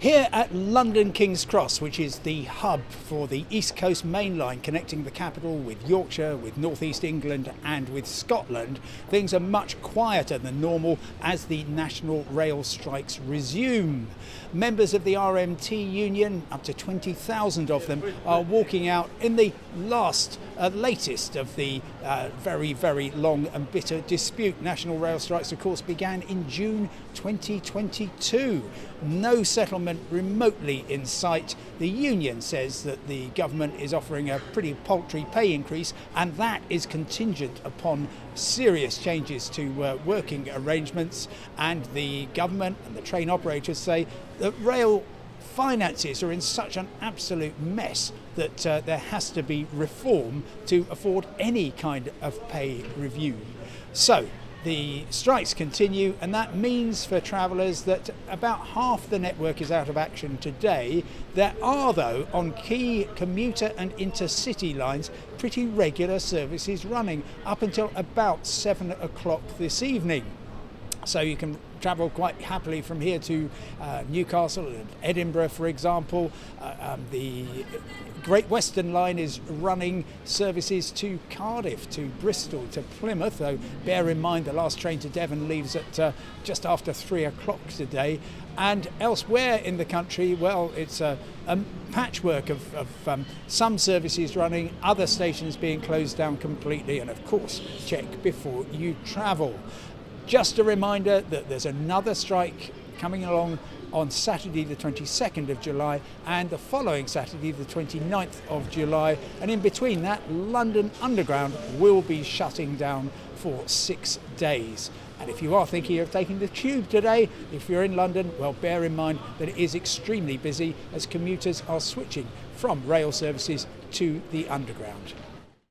Here at London King's Cross, which is the hub for the East Coast Main Line connecting the capital with Yorkshire, with North East England and with Scotland, things are much quieter than normal as the national rail strikes resume. Members of the RMT union, up to 20,000 of them, are walking out in the latest of the very, very long and bitter dispute. National rail strikes, of course, began in June 2022. No settlement remotely in sight. The union says that the government is offering a pretty paltry pay increase, and that is contingent upon serious changes to working arrangements. And the government and the train operators say that rail finances are in such an absolute mess that there has to be reform to afford any kind of pay review. So the strikes continue, and that means for travellers that about half the network is out of action today. There are, though, on key commuter and intercity lines, pretty regular services running up until about 7 o'clock this evening. So you can travel quite happily from here to Newcastle and Edinburgh, for example. The Great Western Line is running services to Cardiff, to Bristol, to Plymouth, though bear in mind the last train to Devon leaves at just after 3 o'clock today. And elsewhere in the country, well, it's a patchwork of some services running, other stations being closed down completely, and of course, check before you travel. Just a reminder that there's another strike coming along on Saturday the 22nd of July and the following Saturday the 29th of July, and in between that, London Underground will be shutting down for 6 days. And if you are thinking of taking the tube today, if you're in London, well, bear in mind that it is extremely busy as commuters are switching from rail services to the Underground.